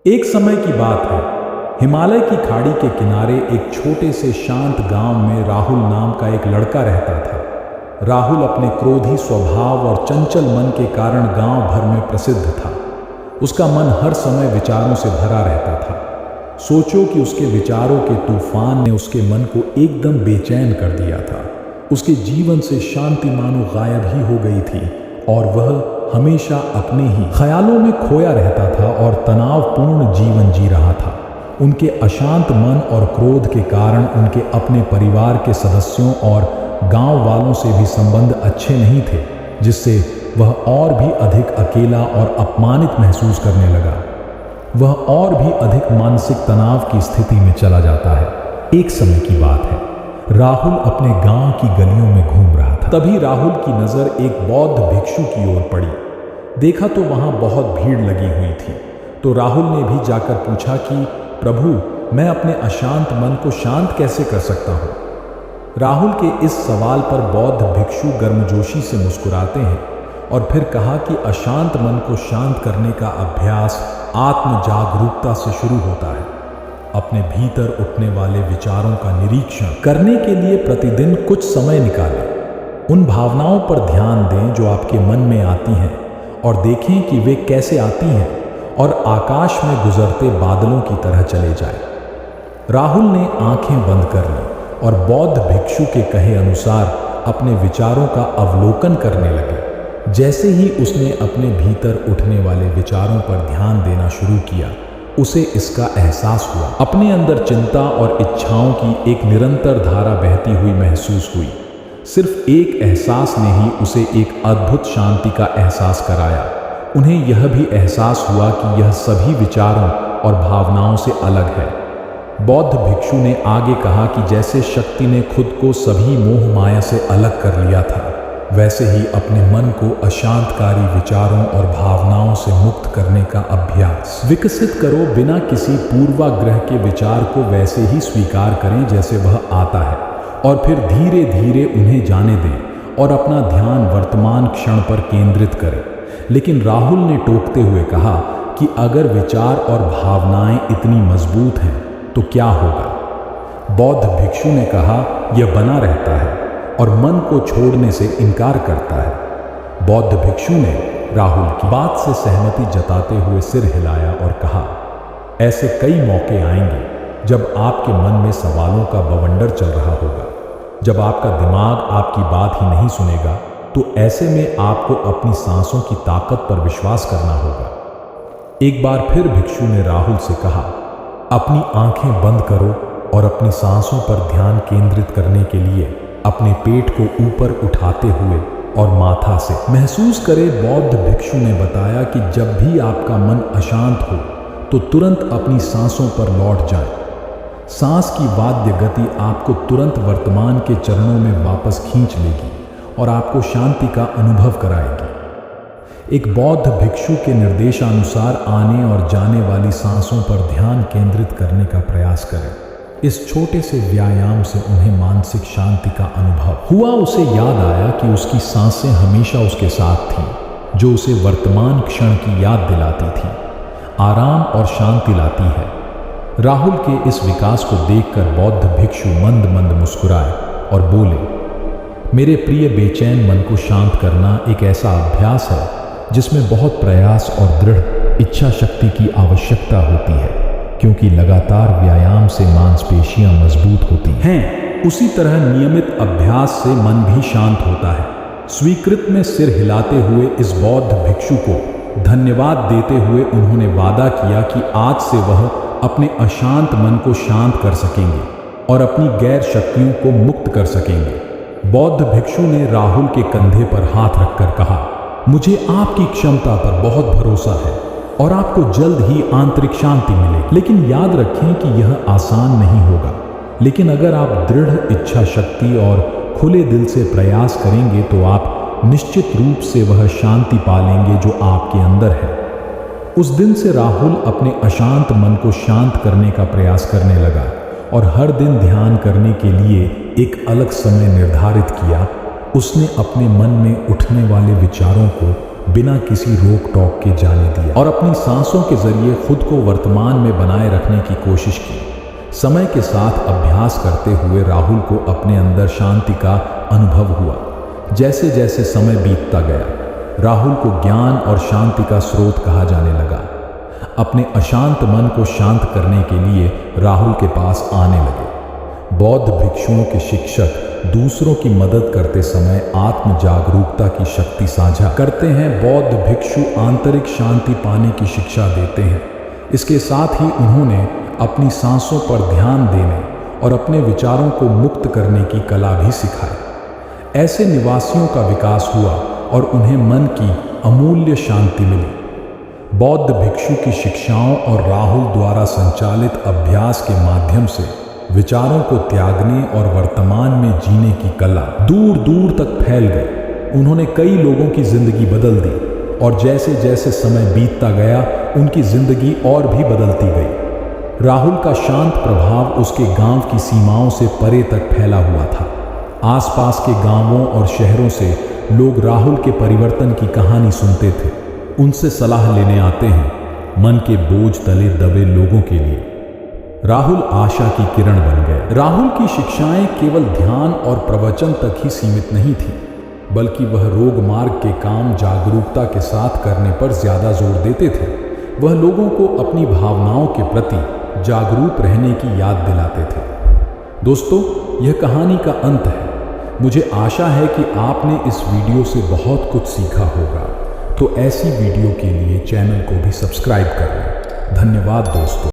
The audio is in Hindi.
एक समय की बात है, हिमालय की खाड़ी के किनारे एक छोटे से शांत गांव में राहुल नाम का एक लड़का रहता था। राहुल अपने क्रोधी स्वभाव और चंचल मन के कारण गांव भर में प्रसिद्ध था। उसका मन हर समय विचारों से भरा रहता था। सोचो कि उसके विचारों के तूफान ने उसके मन को एकदम बेचैन कर दिया था। उसके जीवन से शांति मानो गायब ही हो गई थी और वह हमेशा अपने ही ख्यालों में खोया रहता था और तनावपूर्ण जीवन जी रहा था। उनके अशांत मन और क्रोध के कारण उनके अपने परिवार के सदस्यों और गांव वालों से भी संबंध अच्छे नहीं थे, जिससे वह और भी अधिक अकेला और अपमानित महसूस करने लगा। वह और भी अधिक मानसिक तनाव की स्थिति में चला जाता है। एक समय की बात है, राहुल अपने गांव की गलियों में घूम रहा था। तभी राहुल की नज़र एक बौद्ध भिक्षु की ओर पड़ी। देखा तो वहां बहुत भीड़ लगी हुई थी, तो राहुल ने भी जाकर पूछा कि प्रभु, मैं अपने अशांत मन को शांत कैसे कर सकता हूँ? राहुल के इस सवाल पर बौद्ध भिक्षु गर्मजोशी से मुस्कुराते हैं और फिर कहा कि अशांत मन को शांत करने का अभ्यास आत्म जागरूकता से शुरू होता है। अपने भीतर उठने वाले विचारों का निरीक्षण करने के लिए प्रतिदिन कुछ समय निकालें। उन भावनाओं पर ध्यान दें जो आपके मन में आती हैं और देखें कि वे कैसे आती हैं और आकाश में गुजरते बादलों की तरह चले जाएं। राहुल ने आंखें बंद कर लीं और बौद्ध भिक्षु के कहे अनुसार अपने विचारों का अवलोकन करने लगे। जैसे ही उसने अपने भीतर उठने वाले विचारों पर ध्यान देना शुरू किया, उसे इसका एहसास हुआ। अपने अंदर चिंता और इच्छाओं की एक निरंतर धारा बहती हुई महसूस हुई। सिर्फ एक एहसास ने ही उसे एक अद्भुत शांति का एहसास कराया। उन्हें यह भी एहसास हुआ कि यह सभी विचारों और भावनाओं से अलग है। बौद्ध भिक्षु ने आगे कहा कि जैसे शक्ति ने खुद को सभी मोह माया से अलग कर लिया था, वैसे ही अपने मन को अशांतकारी विचारों और भावनाओं से मुक्त करने का अभ्यास विकसित करो। बिना किसी पूर्वाग्रह के विचार को वैसे ही स्वीकार करें जैसे वह आता है और फिर धीरे धीरे उन्हें जाने दें और अपना ध्यान वर्तमान क्षण पर केंद्रित करें। लेकिन राहुल ने टोकते हुए कहा कि अगर विचार और भावनाएं इतनी मजबूत हैं तो क्या होगा? बौद्ध भिक्षु ने कहा, यह बना रहता है और मन को छोड़ने से इनकार करता है। बौद्ध भिक्षु ने राहुल की बात से सहमति जताते हुए सिर हिलाया और कहा, ऐसे कई मौके आएंगे जब आपके मन में सवालों का बवंडर चल रहा होगा। जब आपका दिमाग आपकी बात ही नहीं सुनेगा, तो ऐसे में आपको अपनी सांसों की ताकत पर विश्वास करना होगा। एक बार फिर भिक्षु ने राहुल से कहा, अपनी आंखें बंद करो और अपनी सांसों पर ध्यान केंद्रित करने के लिए अपने पेट को ऊपर उठाते हुए और माथा से महसूस करें। बौद्ध भिक्षु ने बताया कि जब भी आपका मन अशांत हो तो तुरंत अपनी सांसों पर लौट जाए। सांस की वाद्य गति आपको तुरंत वर्तमान के चरणों में वापस खींच लेगी और आपको शांति का अनुभव कराएगी। एक बौद्ध भिक्षु के निर्देशानुसार आने और जाने वाली सांसों पर ध्यान केंद्रित करने का प्रयास करें। इस छोटे से व्यायाम से उन्हें मानसिक शांति का अनुभव हुआ। उसे याद आया कि उसकी सांसें हमेशा उसके साथ थीं, जो उसे वर्तमान क्षण की याद दिलाती थी, आराम और शांति लाती है। राहुल के इस विकास को देखकर बौद्ध भिक्षु मंद मंद मुस्कुराए और बोले, मेरे प्रिय बेचैन मन को शांत करना एक ऐसा अभ्यास है जिसमें बहुत प्रयास और दृढ़ इच्छा शक्ति की आवश्यकता होती है, क्योंकि लगातार व्यायाम से मांसपेशियां मजबूत होती हैं। उसी तरह नियमित अभ्यास से मन भी शांत होता है। स्वीकृत में सिर हिलाते हुए इस बौद्ध भिक्षु को धन्यवाद देते हुए उन्होंने वादा किया कि आज से वह अपने अशांत मन को शांत कर सकेंगे और अपनी गैर शक्तियों को मुक्त कर सकेंगे। बौद्ध भिक्षु ने राहुल के कंधे पर हाथ रखकर कहा, मुझे आपकी क्षमता पर बहुत भरोसा है और आपको जल्द ही आंतरिक शांति मिले। लेकिन याद रखें कि यह आसान नहीं होगा, लेकिन अगर आप दृढ़ इच्छा शक्ति और खुले दिल से प्रयास करेंगे तो आप निश्चित रूप से वह शांति पालेंगे जो आपके अंदर है। उस दिन से राहुल अपने अशांत मन को शांत करने का प्रयास करने लगा और हर दिन ध्यान करने के लिए एक अलग समय निर्धारित किया। उसने अपने मन में उठने वाले विचारों को बिना किसी रोक टोक के जाने दिया और अपनी सांसों के जरिए खुद को वर्तमान में बनाए रखने की कोशिश की। समय के साथ अभ्यास करते हुए राहुल को अपने अंदर शांति का अनुभव हुआ। जैसे जैसे समय बीतता गया, राहुल को ज्ञान और शांति का स्रोत कहा जाने लगा। अपने अशांत मन को शांत करने के लिए राहुल के पास आने लगे। बौद्ध भिक्षुओं के शिक्षक दूसरों की मदद करते समय आत्म जागरूकता की शक्ति साझा करते हैं। बौद्ध भिक्षु आंतरिक शांति पाने की शिक्षा देते हैं। इसके साथ ही उन्होंने अपनी सांसों पर ध्यान देने और अपने विचारों को मुक्त करने की कला भी सिखाई। ऐसे निवासियों का विकास हुआ और उन्हें मन की अमूल्य शांति मिली। बौद्ध भिक्षु की शिक्षाओं और राहुल द्वारा संचालित अभ्यास के माध्यम से विचारों को त्यागने और वर्तमान में जीने की कला दूर दूर तक फैल गई। उन्होंने कई लोगों की जिंदगी बदल दी और जैसे जैसे समय बीतता गया, उनकी जिंदगी और भी बदलती गई। राहुल का शांत प्रभाव उसके गांव की सीमाओं से परे तक फैला हुआ था। आसपास के गांवों और शहरों से लोग राहुल के परिवर्तन की कहानी सुनते थे। उनसे सलाह लेने आते हैं। मन के बोझ तले दबे लोगों के लिए राहुल आशा की किरण बन गए। राहुल की शिक्षाएं केवल ध्यान और प्रवचन तक ही सीमित नहीं थी, बल्कि वह रोग मार्ग के काम जागरूकता के साथ करने पर ज्यादा जोर देते थे। वह लोगों को अपनी भावनाओं के प्रति जागरूक रहने की याद दिलाते थे। दोस्तों, यह कहानी का अंत है। मुझे आशा है कि आपने इस वीडियो से बहुत कुछ सीखा होगा। तो ऐसी वीडियो के लिए चैनल को भी सब्सक्राइब कर लें। धन्यवाद दोस्तों।